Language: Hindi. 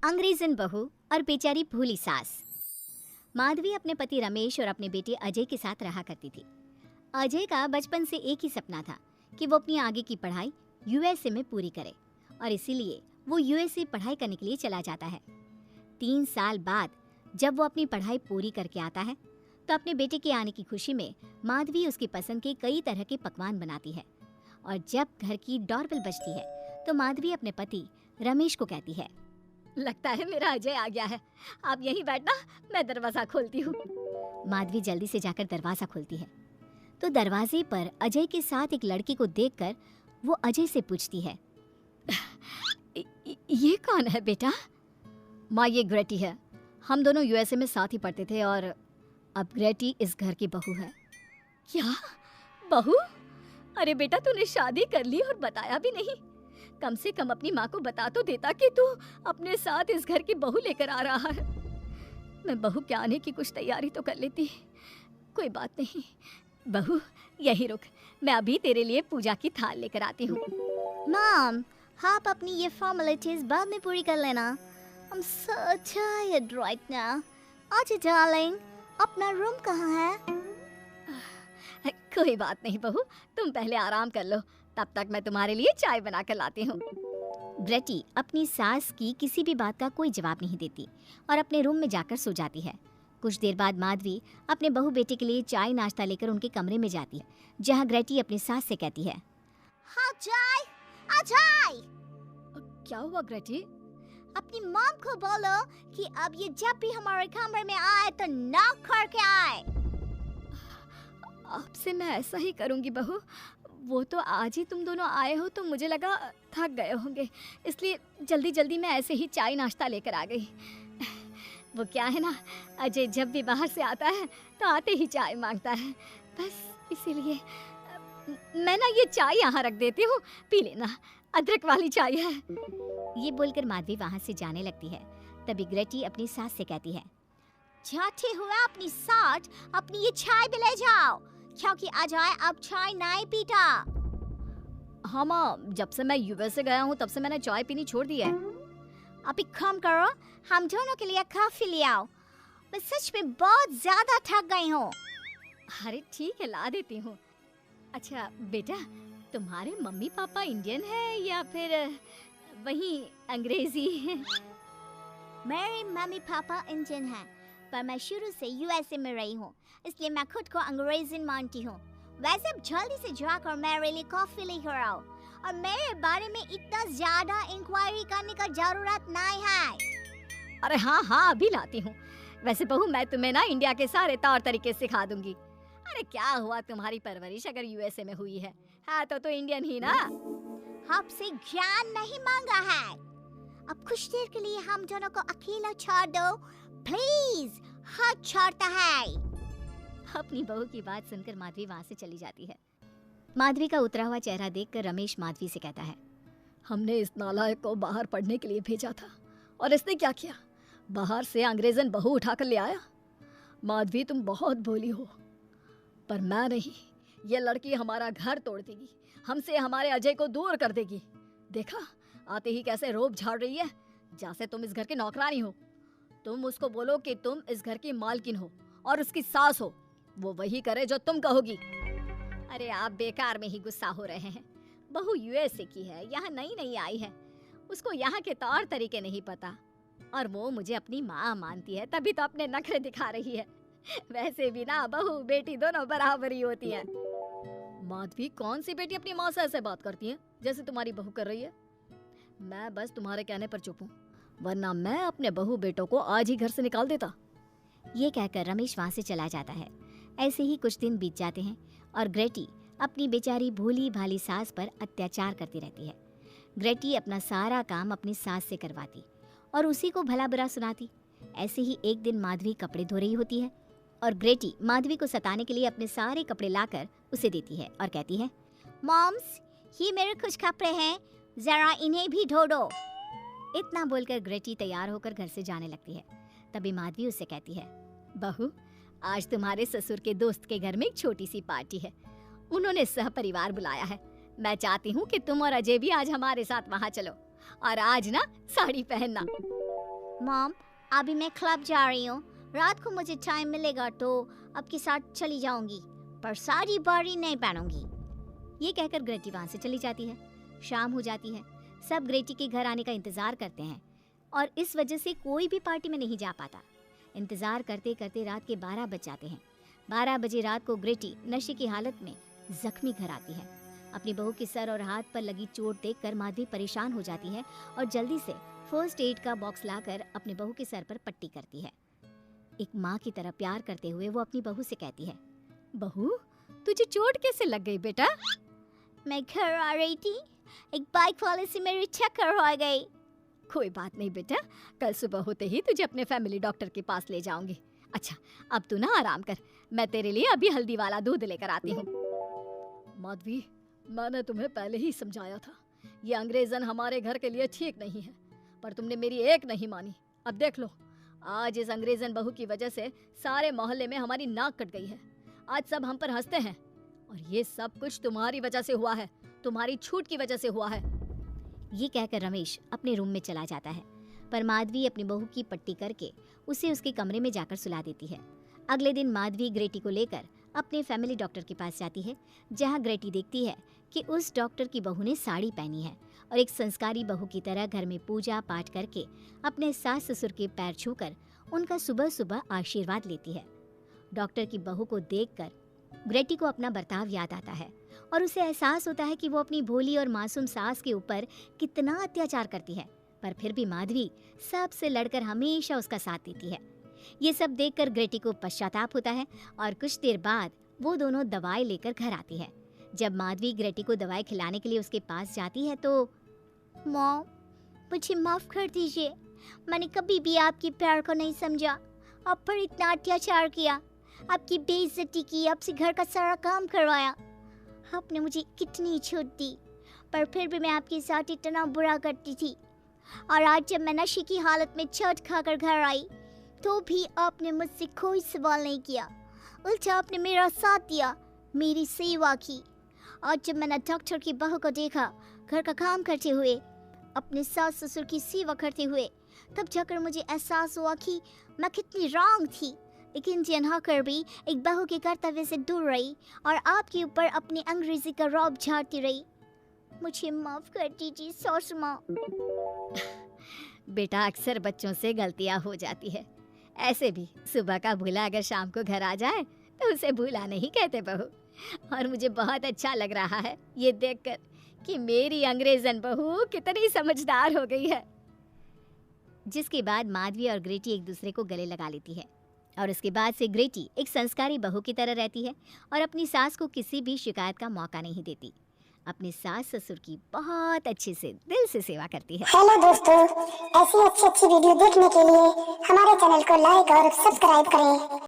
अंग्रेजन बहू और बेचारी भोली सास। माधवी अपने पति रमेश और अपने बेटे अजय के साथ रहा करती थी। अजय का बचपन से एक ही सपना था कि वो अपनी आगे की पढ़ाई यूएसए में पूरी करे और इसीलिए वो यूएसए पढ़ाई करने के लिए चला जाता है। 3 साल बाद जब वो अपनी पढ़ाई पूरी करके आता है तो अपने बेटे के आने की खुशी में माधवी उसकी पसंद के कई तरह के पकवान बनाती है और जब घर की डोरबेल बजती है तो माधवी अपने पति रमेश को कहती है, लगता है मेरा अजय आ गया है, आप यहीं बैठना, मैं दरवाजा खोलती हूँ। माधवी जल्दी से जाकर दरवाजा खोलती है तो दरवाजे पर अजय के साथ एक लड़की को देखकर वो अजय से पूछती है, ये कौन है बेटा? माँ, ये ग्रेटी है, हम दोनों यूएसए में साथ ही पढ़ते थे और अब ग्रेटी इस घर की बहू है। क्या बहू? अरे बेटा, तूने शादी कर ली और बताया भी नहीं। कम से कम अपनी माँ को बता तो देता कि तू अपने साथ इस घर की बहू लेकर आ रहा है। मैं बहू के आने की कुछ तैयारी तो कर लेती। कोई बात नहीं बहू, यही रुक, मैं अभी तेरे लिए पूजा की थाल लेकर आती हूँ। मॉम, आप अपनी ये फॉर्मेलिटीज बाद में पूरी कर लेना। I'm so tired right now. आजा डार्लिंग, अपना रूम कहाँ है? कोई बात नहीं बहू, तुम पहले आराम कर लो, तब तक मैं तुम्हारे लिए चाय बना कर लाती हूँ। ग्रेटी अपनी सास की किसी भी बात का कोई जवाब नहीं देती और अपने रूम में जाकर सो जाती है। कुछ देर बाद माधवी अपने बहू बेटे के लिए चाय नाश्ता लेकर उनके कमरे में जाती है, जहाँ ग्रेटी अपनी सास से कहती है, हाँ चाय, आ चाय। क्या हुआ ग्रेटी? अपनी मॉम को बोलो कि अब ये जब भी हमारे कमरे में आए तो नॉक करके आए। आपसे मैं ऐसा ही करूंगी बहू। वो तो आज ही तुम दोनों आए हो तो मुझे लगा थक गए होंगे, इसलिए जल्दी जल्दी मैं ऐसे ही चाय नाश्ता लेकर आ गई। वो क्या है ना, अजय जब भी बाहर से आता है तो आते ही चाय मांगता है, बस इसीलिए मैं ना ये चाय यहाँ रख देती हूँ, पी लेना, अदरक वाली चाय है। ये बोलकर माधवी वहाँ से जाने लगती है। तभी ग्रेटी अपनी सास से कहती है, जाते हुए अपनी साथ अपनी ये चाय भी ले जाओ, क्योंकि अजय अब चाय नहीं पीता। हाँ माँ, जब से मैं यूएसए गया हूँ तब से मैंने चाय पीनी छोड़ दी है। अब एक काम करो, हम दोनों के लिए कॉफी ले आओ, मैं सच में बहुत ज्यादा थक गई हूँ। अरे ठीक है, ला देती हूँ। अच्छा बेटा, तुम्हारे मम्मी पापा इंडियन है या फिर वही अंग्रेजी है? मेरे मम्मी पापा इंडियन हैं, पर मैं शुरू से यूएसए में रही हूँ, इसलिए मैं खुद को अंग्रेज़ी मानती हूँ। वैसे अब जल्दी से जाकर मेरे लिए कॉफी लेकर आओ और मेरे बारे में इतना ज्यादा इंक्वायरी करने का जरूरत नहीं है। अरे हाँ हाँ, अभी लाती हूँ। वैसे बहू, मैं तुम्हें ना इंडिया के सारे तौर तरीके सिखा दूंगी। अरे क्या हुआ, तुम्हारी परवरिश अगर यूएसए में हुई है तो इंडियन ही ना। आपसे ज्ञान नहीं मांगा है, अब कुछ देर के लिए हम दोनों को अकेला छोड़ दो प्लीज, हाथ छोड़ता है। अपनी बहू की बात सुनकर माधवी वहाँ से चली जाती है। माधवी का उतरा हुआ चेहरा देखकर रमेश माधवी से कहता है, हमने इस नालायक को बाहर पढ़ने के लिए भेजा था और इसने क्या किया, बाहर से अंग्रेजन बहू उठाकर ले आया। माधवी, तुम बहुत भोली हो, पर मैं नहीं, ये लड़की हमारा घर तोड़ देगी, हमसे हमारे अजय को दूर कर देगी। देखा आते ही कैसे रोब झाड़ रही है, जैसे तुम इस घर की नौकरानी हो। तुम उसको बोलो कि तुम इस घर की मालकिन हो और उसकी सास हो, वो वही करे जो तुम कहोगी। अरे आप बेकार में ही गुस्सा हो रहे हैं, बहू यूएसए की है, यहाँ नई नई आई है, उसको यहाँ के तौर तरीके नहीं पता और वो मुझे अपनी माँ मानती है, तभी तो अपने नखरे दिखा रही है। वैसे भी ना बहू बेटी दोनों बराबर ही होती हैं। माधवी, कौन सी बेटी अपनी माँ से ऐसे बात करती है जैसे तुम्हारी बहू कर रही है? मैं बस तुम्हारे कहने पर चुप हूँ, वरना मैं अपने बहू बेटों को आज ही घर से निकाल देता। ये कहकर रमेश वहाँ से चला जाता है। ऐसे ही कुछ दिन बीत जाते हैं और ग्रेटी अपनी बेचारी भोली भाली सास पर अत्याचार करती रहती है। ग्रेटी अपना सारा काम अपनी सास से करवाती और उसी को भला बुरा सुनाती। ऐसे ही एक दिन माधवी कपड़े धो रही होती है और ग्रेटी माधवी को सताने के लिए अपने सारे कपड़े लाकर उसे देती है और कहती है, मॉम्स, ये मेरे कुछ कपड़े हैं, जरा इन्हें भी धो दो। इतना बोलकर ग्रेटी तैयार होकर घर से जाने लगती है। तभी माधवी उससे कहती है, बहू, आज तुम्हारे ससुर के दोस्त के घर में एक छोटी सी पार्टी है, उन्होंने सह परिवार बुलाया है। मैं चाहती हूँ कि तुम और अजय भी आज हमारे साथ वहाँ चलो और आज ना साड़ी पहनना। मॉम, अभी मैं क्लब जा रही हूँ। रात को मुझे टाइम मिलेगा तो आपके साथ चली जाऊंगी, पर सारी बारी नहीं पहनूंगी। ये कहकर ग्रेटी वहाँ से चली जाती है। शाम हो जाती है। सब ग्रेटी के घर आने का इंतजार करते हैं और इस वजह से कोई भी पार्टी में नहीं जा पाता। इंतजार करते करते रात के 12 बज जाते हैं। 12 बजे रात को ग्रेटी नशे की हालत में जख्मी घर आती है। अपनी बहू के सर और हाथ पर लगी चोट देखकर माधवी परेशान हो जाती है और जल्दी से फर्स्ट एड का बॉक्स लाकर अपनी बहू के सर पर पट्टी करती है। एक माँ की तरह प्यार करते हुए वो अपनी बहू से कहती है, बहू तुझे चोट कैसे लग गई बेटा? मैं घर आ रही थी, एक बाइक वाले से मेरी टक्कर हो गई। कोई बात नहीं बेटा, कल सुबह होते ही तुझे अपने फैमिली डॉक्टर के पास ले जाऊंगी। अच्छा अब तू ना आराम कर, मैं तेरे लिए अभी हल्दी वाला दूध लेकर आती हूँ। माधवी, मैंने तुम्हें पहले ही समझाया था, ये अंग्रेजन हमारे घर के लिए ठीक नहीं है, पर तुमने मेरी एक नहीं मानी। अब देख लो, आज इस अंग्रेजन बहू की वजह से सारे मोहल्ले में हमारी नाक कट गई है। आज सब हम पर हंसते हैं और ये सब कुछ तुम्हारी वजह से हुआ है, तुम्हारी छूट की वजह से हुआ है। ये कहकर रमेश अपने रूम में चला जाता है, पर माधवी अपनी बहू की पट्टी करके उसे उसके कमरे में जाकर सुला देती है। अगले दिन माधवी ग्रेटी को लेकर अपने फैमिली डॉक्टर के पास जाती है, जहां ग्रेटी देखती है कि उस डॉक्टर की बहू ने साड़ी पहनी है और एक संस्कारी बहू की तरह घर में पूजा पाठ करके अपने सास ससुर के पैर छूकर उनका सुबह सुबह आशीर्वाद लेती है। डॉक्टर की बहू को देखकर ग्रेटी को अपना बर्ताव याद आता है और उसे एहसास होता है कि वो अपनी भोली और मासूम सास के ऊपर कितना अत्याचार करती है, पर फिर भी माधवी सबसे लड़कर हमेशा उसका साथ देती है। ये सब देखकर ग्रेटी को पश्चाताप होता है और कुछ देर बाद वो दोनों दवाई लेकर घर आती है। जब माधवी ग्रेटी को दवाई खिलाने के लिए उसके पास जाती है तो मॉम, मुझे माफ कर दीजिए, मैंने कभी भी आपके प्यार को नहीं समझा। आप पर इतना अत्याचार किया, आपकी बेइज्जती की, आपसे घर का सारा काम करवाया। आपने मुझे कितनी छूट दी, पर फिर भी मैं आपके साथ इतना बुरा करती थी। और आज जब मैं नशे की हालत में चोट खाकर घर आई तो भी आपने मुझसे कोई सवाल नहीं किया, उल्टा आपने मेरा साथ दिया, मेरी सेवा की। और जब मैंने डॉक्टर की बहू को देखा घर का काम करते हुए, अपने सास ससुर की सेवा करते हुए, तब जाकर मुझे एहसास हुआ कि मैं कितनी रॉन्ग थी। एक इंडियन होकर भी एक बहू के कर्तव्य से दूर रही और आपके ऊपर अपनी अंग्रेजी का रौब झाड़ती रही। मुझे माफ कर दीजिए सासू माँ। बेटा, अक्सर बच्चों से गलतियां हो जाती है। ऐसे भी सुबह का भूला अगर शाम को घर आ जाए तो उसे भूला नहीं कहते बहू। और मुझे बहुत अच्छा लग रहा है ये देखकर कि मेरी अंग्रेजन बहू कितनी समझदार हो गई है। जिसके बाद माधवी और ग्रेटी एक दूसरे को गले लगा लेती है और उसके बाद से ग्रेटी एक संस्कारी बहू की तरह रहती है और अपनी सास को किसी भी शिकायत का मौका नहीं देती। अपने सास ससुर की बहुत अच्छे से दिल से सेवा करती है। हेलो दोस्तों, ऐसी अच्छी अच्छी वीडियो देखने के लिए हमारे चैनल को लाइक और सब्सक्राइब करें।